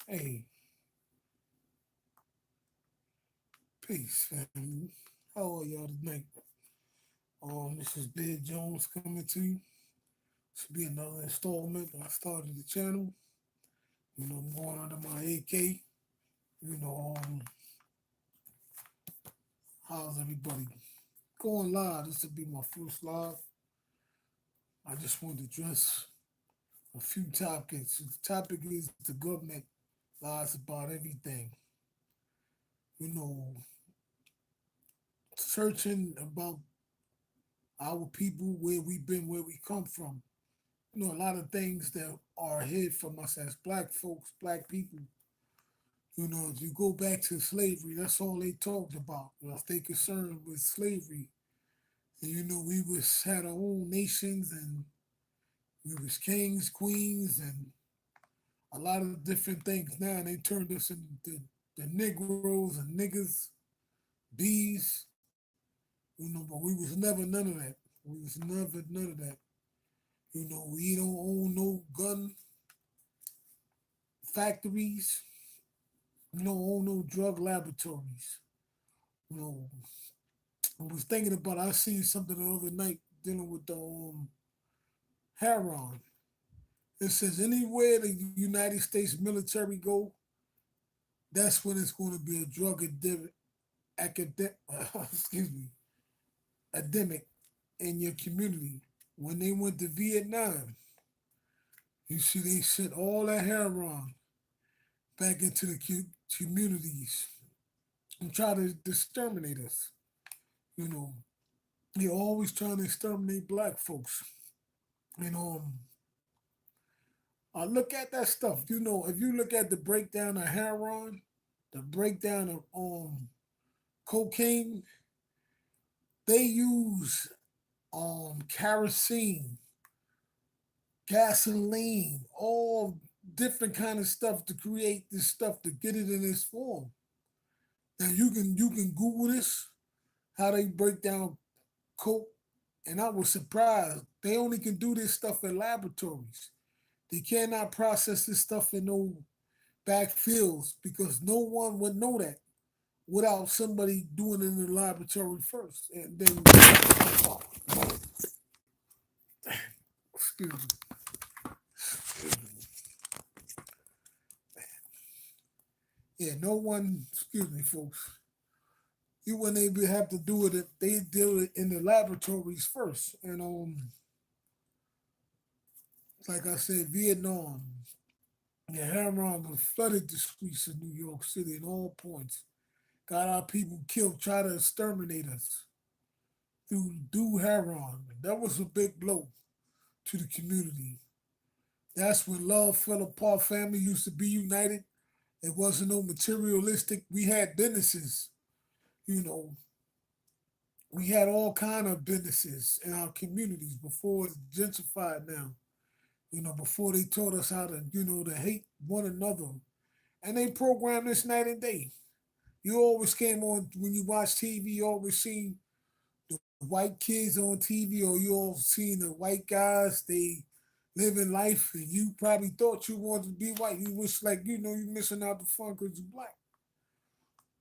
Hey, peace, family. How are y'all tonight? This is Big Jones coming to you. This will be another installment. I started the channel. I'm going under my AK. You know, um, how's everybody? Going live. This will be my first live. I just want to address a few topics. The topic is the government lies about everything. You know, searching about our people, where we've been, where we come from. A lot of things that are hid from us as black folks, black people. If you go back to slavery, that's all they talked about. If they concerned with slavery, and we was had our own nations, and we was kings, queens, and a lot of different things. Now they turned us into the Negroes and niggas, bees. But we was never none of that. We was never none of that. We don't own no gun factories. We don't own no drug laboratories. You know, I was thinking about. I seen something the other night dealing with the heroin. It says anywhere the United States military go, that's when it's going to be a drug academic, excuse me, epidemic in your community. When they went to Vietnam, you see they sent all that heroin back into the communities and try to exterminate us. You know, they're always trying to exterminate black folks. And I look at that stuff. If you look at the breakdown of heroin, the breakdown of cocaine, they use kerosene, gasoline, all different kind of stuff to create this stuff to get it in this form. Now you can Google this, how they break down coke, and I was surprised. They only can do this stuff in laboratories. They cannot process this stuff in no back fields because no one would know that without somebody doing it in the laboratory first. And then, excuse me, yeah, no one, excuse me, folks, you wouldn't able to have to do it if they do it in the laboratories first. And like I said, Vietnam, the heroin was flooded the streets of New York City at all points. Got our people killed, try to exterminate us through heroin. That was a big blow to the community. That's when love fell apart. Family used to be united. It wasn't no materialistic. We had businesses, you know. We had all kind of businesses in our communities before it's gentrified now. Before they taught us how to, to hate one another. And they programmed this night and day. You always came on when you watch TV, you always seen the white kids on TV, or you all seen the white guys, they living life, and you probably thought you wanted to be white. You wish like you missing out the fun because you black.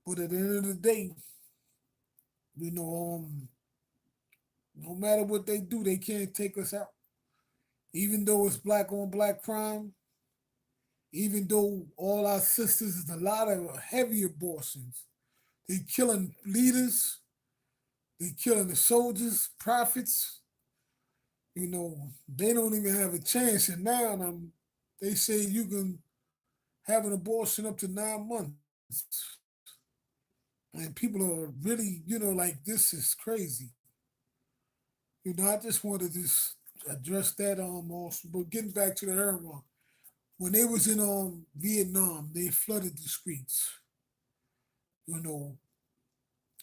But at the end of the day, you know, um, no matter what they do, they can't take us out. Even though it's black on black crime, even though all our sisters is a lot of heavy abortions, they killing leaders, they killing the soldiers, prophets. They don't even have a chance. And now they say you can have an abortion up to 9 months. And people are really, like this is crazy. I just wanted to just address that also. But getting back to the heroin. When they was in Vietnam, they flooded the streets. You know,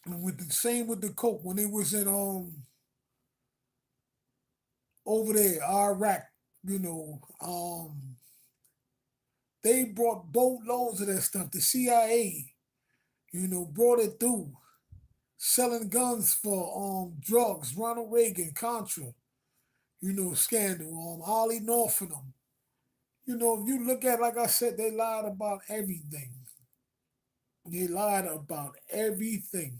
and with the same with the coke, when they was in over there, Iraq, you know, they brought boatloads of that stuff. The CIA, brought it through, selling guns for drugs. Ronald Reagan, Contra, scandal. Ollie North and them. If you look at, like I said, they lied about everything. They lied about everything.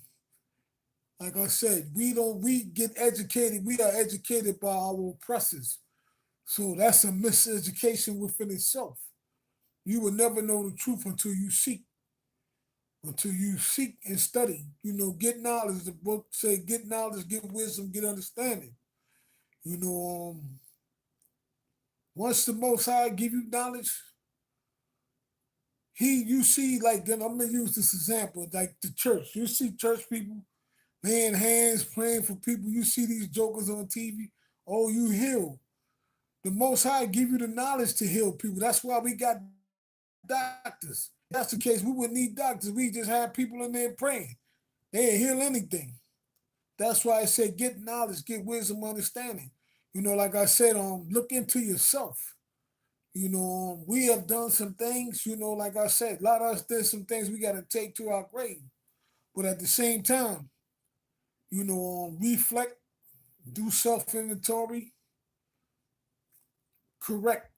Like I said, we get educated. We are educated by our oppressors. So that's a miseducation within itself. You will never know the truth until you seek and study. Get knowledge. The book say, get knowledge, get wisdom, get understanding. You know, once the Most High give you knowledge, you see, like, I'm gonna use this example, like the church. You see church people laying hands, praying for people. You see these jokers on TV. Oh, you heal. The Most High give you the knowledge to heal people. That's why we got doctors. If that's the case, we wouldn't need doctors. We just have people in there praying. They ain't heal anything. That's why I say get knowledge, get wisdom, understanding. Like I said, look into yourself. We have done some things, like I said, a lot of us did some things we got to take to our grave. But at the same time, reflect, do self inventory, correct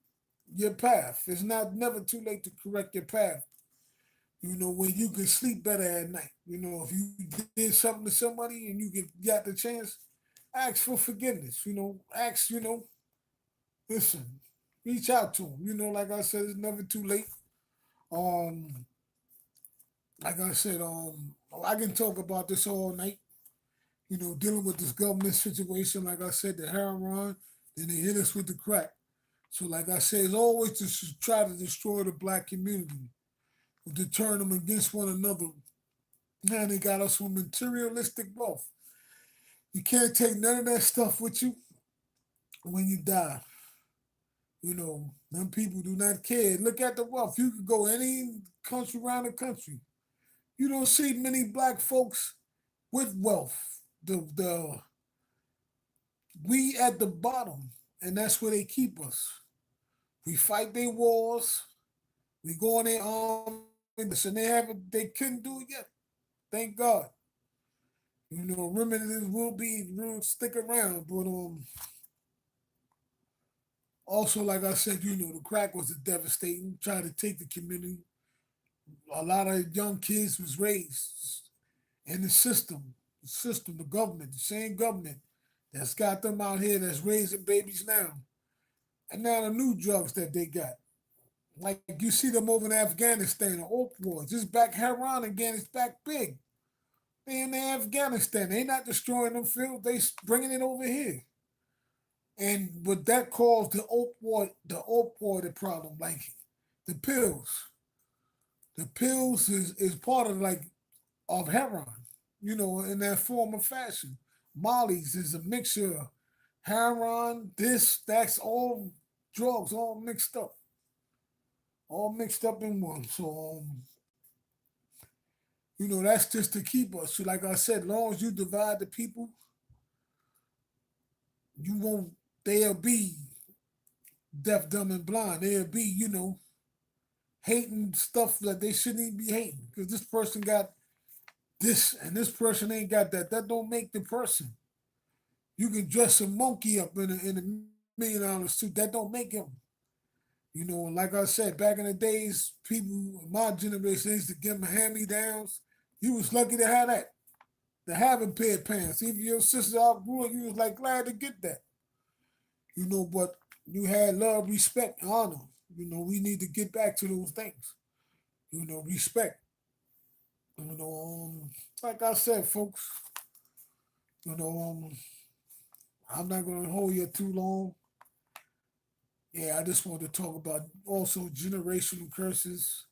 your path. It's not never too late to correct your path. When you can sleep better at night. If you did something to somebody and you got the chance, ask for forgiveness. Ask, listen, reach out to them. Like I said, it's never too late. Um, like I said, I can talk about this all night. Dealing with this government situation. Like I said, the heroin, then they hit us with the crack. So, like I said, it's always to try to destroy the black community, to turn them against one another. Now they got us with materialistic wealth. You can't take none of that stuff with you when you die. Them people do not care. Look at the wealth. You could go any country around the country. You don't see many black folks with wealth. The we at the bottom, and that's where they keep us. We fight their wars. We go in their army. And they couldn't do it yet. Thank God. Remedies will stick around, but also, like I said, the crack was a devastating, trying to take the community. A lot of young kids was raised in the system, the government, the same government that's got them out here that's raising babies now. And now the new drugs that they got. Like you see them over in Afghanistan, the opioids. It's back heroin again, it's back big. They in Afghanistan. They not destroying them fields, they bringing it over here. And but that caused the opioid problem, like the pills. The pills is part of like of heroin, in that form of fashion. Molly's is a mixture of heroin, that's all drugs, all mixed up in one. So, that's just to keep us. So, like I said, as long as you divide the people, you won't. They'll be deaf, dumb, and blind. They'll be, hating stuff that they shouldn't even be hating because this person got this and this person ain't got that. That don't make the person. You can dress a monkey up in a $1 million suit. That don't make him. Like I said, back in the days, people my generation used to give them hand-me-downs. You was lucky to have that, to have a pair of pants. Even your sister outgrew it, you was like glad to get that. But you had love, respect, honor. We need to get back to those things. Respect. Like I said, folks, you know, um, I'm not gonna hold you too long. Yeah, I just want to talk about also generational curses.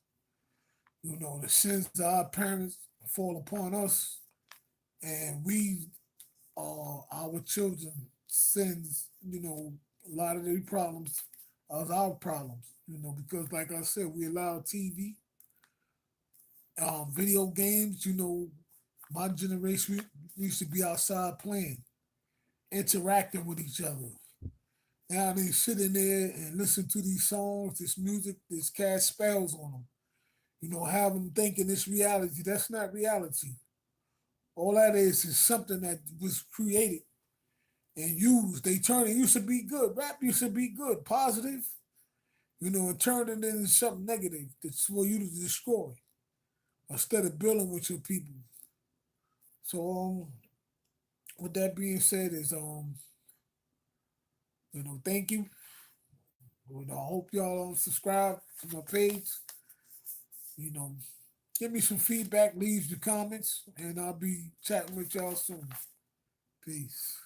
The sins of our parents fall upon us, and we our children sins. A lot of the problems are our problems. Because like I said, we allow TV, video games. My generation we used to be outside playing, interacting with each other. Now they sit in there and listen to these songs, this music, this cast spells on them. Have them thinking it's reality. That's not reality. All that is something that was created and used. They turn it used to be good. Rap used to be good, positive. and turn it into something negative that's for you to destroy instead of building with your people. So, with that being said, is thank you. I hope y'all subscribe to my page. You know, give me some feedback, leave your comments, and I'll be chatting with y'all soon. Peace.